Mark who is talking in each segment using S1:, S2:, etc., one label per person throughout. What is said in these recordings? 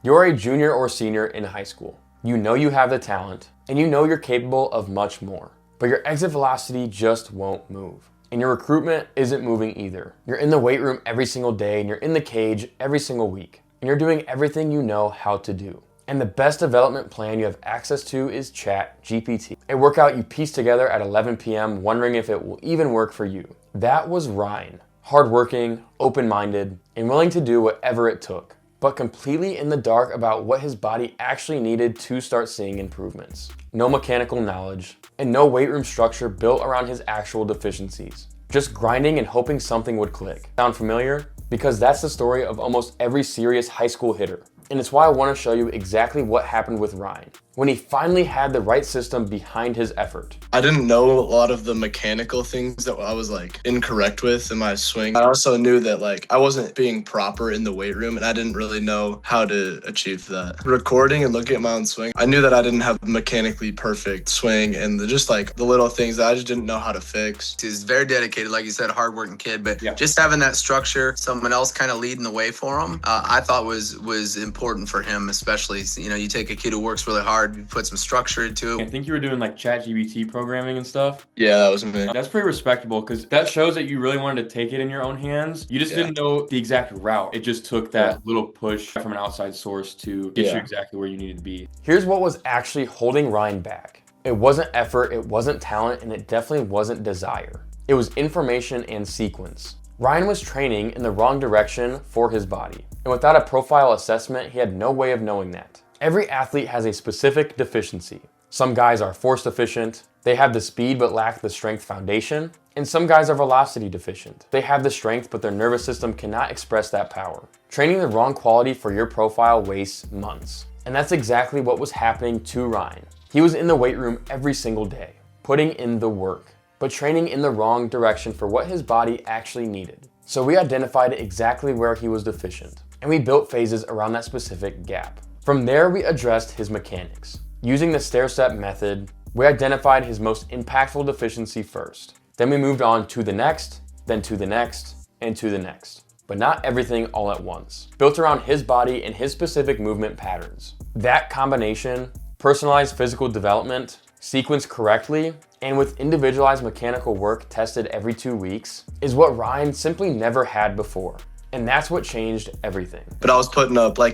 S1: You're a junior or senior in high school. You know you have the talent, and you know you're capable of much more. But your exit velocity just won't move. And your recruitment isn't moving either. You're in the weight room every single day, and you're in the cage every single week. And you're doing everything you know how to do. And the best development plan you have access to is ChatGPT, a workout you piece together at 11 p.m. wondering if it will even work for you. That was Ryne. Hardworking, open-minded, and willing to do whatever it took, but completely in the dark about what his body actually needed to start seeing improvements. No mechanical knowledge, and no weight room structure built around his actual deficiencies. Just grinding and hoping something would click. Sound familiar? Because that's the story of almost every serious high school hitter. And it's why I want to show you exactly what happened with Ryne when he finally had the right system behind his effort.
S2: I didn't know a lot of the mechanical things that I was incorrect with in my swing. I also knew that I wasn't being proper in the weight room, and I didn't really know how to achieve that. Recording and looking at my own swing, I knew that I didn't have a mechanically perfect swing, and the little things that I just didn't know how to fix.
S3: He's very dedicated, like you said, hardworking kid, but just having that structure, someone else kind of leading the way for him, I thought was important for him, especially, you take a kid who works really hard, you put some structure into it.
S1: I think you were doing ChatGPT programming and stuff.
S2: Yeah, that was me.
S1: That's pretty respectable because that shows that you really wanted to take it in your own hands. You just didn't know the exact route. It just took that little push from an outside source to get you exactly where you needed to be. Here's what was actually holding Ryne back. It wasn't effort, it wasn't talent, and it definitely wasn't desire. It was information and sequence. Ryne was training in the wrong direction for his body. And without a profile assessment, he had no way of knowing that. Every athlete has a specific deficiency. Some guys are force deficient, they have the speed but lack the strength foundation, and some guys are velocity deficient. They have the strength but their nervous system cannot express that power. Training the wrong quality for your profile wastes months. And that's exactly what was happening to Ryne. He was in the weight room every single day, putting in the work, but training in the wrong direction for what his body actually needed. So we identified exactly where he was deficient, and we built phases around that specific gap. From there, we addressed his mechanics. Using the stair-step method, we identified his most impactful deficiency first. Then we moved on to the next, then to the next, and to the next. But not everything all at once. Built around his body and his specific movement patterns. That combination, personalized physical development, sequenced correctly, and with individualized mechanical work tested every 2 weeks, is what Ryne simply never had before. And that's what changed everything.
S2: But I was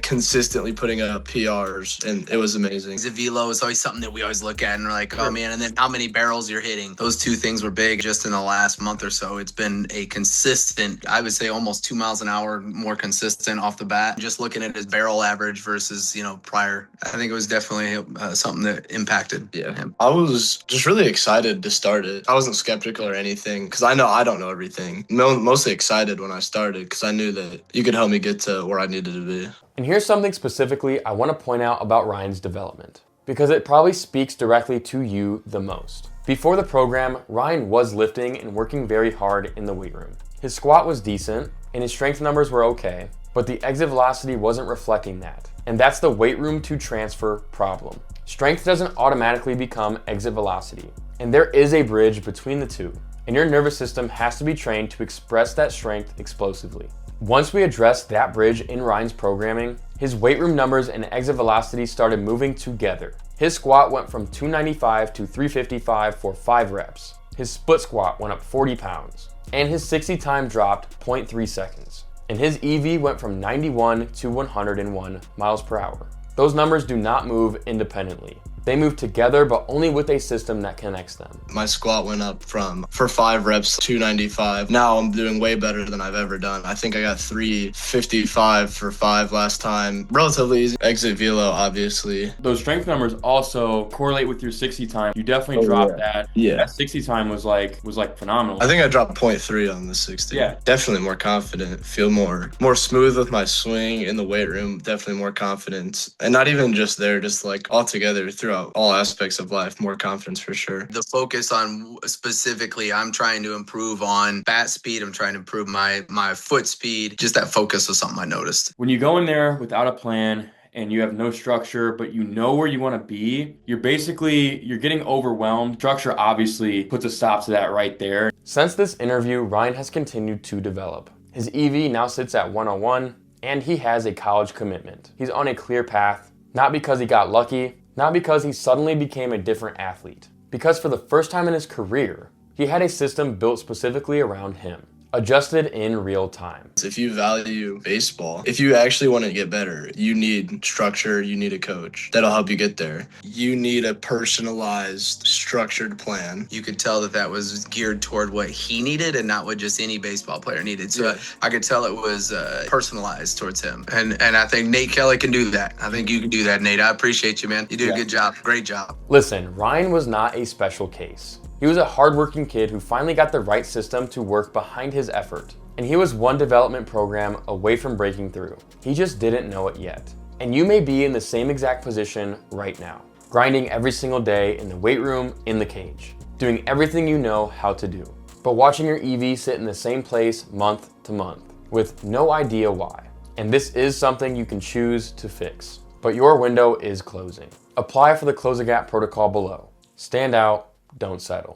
S2: consistently putting up PRs, and it was amazing.
S3: The velo is always something that we always look at and we're like, oh man, and then how many barrels you're hitting. Those two things were big just in the last month or so. It's been a consistent, I would say almost 2 miles an hour more consistent off the bat. Just looking at his barrel average versus, prior. I think it was definitely something that impacted him.
S2: I was just really excited to start it. I wasn't skeptical or anything because I know I don't know everything. Mostly excited when I started because I knew that you could help me get to where I needed to be.
S1: And here's something specifically I want to point out about Ryne's development, because it probably speaks directly to you the most. Before the program, Ryne was lifting and working very hard in the weight room. His squat was decent, and his strength numbers were okay, but the exit velocity wasn't reflecting that. And that's the weight room to transfer problem. Strength doesn't automatically become exit velocity, and there is a bridge between the two, and your nervous system has to be trained to express that strength explosively. Once we addressed that bridge in Ryne's programming, his weight room numbers and exit velocity started moving together. His squat went from 295 to 355 for 5 reps. His split squat went up 40 pounds. And his 60 time dropped 0.3 seconds. And his EV went from 91 to 101 miles per hour. Those numbers do not move independently. They move together, but only with a system that connects them.
S2: My squat went up for 5 reps, 295. Now I'm doing way better than I've ever done. I think I got 355 for 5 last time. Relatively easy. Exit velo, obviously.
S1: Those strength numbers also correlate with your 60 time. You definitely dropped that.
S2: Yeah.
S1: That 60 time was phenomenal.
S2: I think I dropped 0.3 on the 60.
S1: Yeah.
S2: Definitely more confident. Feel more smooth with my swing in the weight room. Definitely more confident. And not even just there, just all together throughout all aspects of life, more confidence for sure.
S3: The focus on specifically, I'm trying to improve on bat speed. I'm trying to improve my foot speed. Just that focus was something I noticed.
S1: When you go in there without a plan and you have no structure, but you know where you want to be, you're getting overwhelmed. Structure obviously puts a stop to that right there. Since this interview, Ryne has continued to develop. His EV now sits at 101, and he has a college commitment. He's on a clear path, not because he got lucky, not because he suddenly became a different athlete, because for the first time in his career, he had a system built specifically around him, adjusted in real time.
S2: If you value baseball, if you actually want to get better, you need structure, you need a coach that'll help you get there. You need a personalized, structured plan.
S3: You could tell that was geared toward what he needed and not what just any baseball player needed. So I could tell it was personalized towards him. And I think Nate Kelly can do that. I think you can do that, Nate. I appreciate you, man. You did a good job. Great job.
S1: Listen, Ryne was not a special case. He was a hardworking kid who finally got the right system to work behind his effort. And he was one development program away from breaking through. He just didn't know it yet. And you may be in the same exact position right now, grinding every single day in the weight room, in the cage, doing everything you know how to do, but watching your EV sit in the same place month to month with no idea why. And this is something you can choose to fix, but your window is closing. Apply for the Close the Gap protocol below. Stand out, don't settle.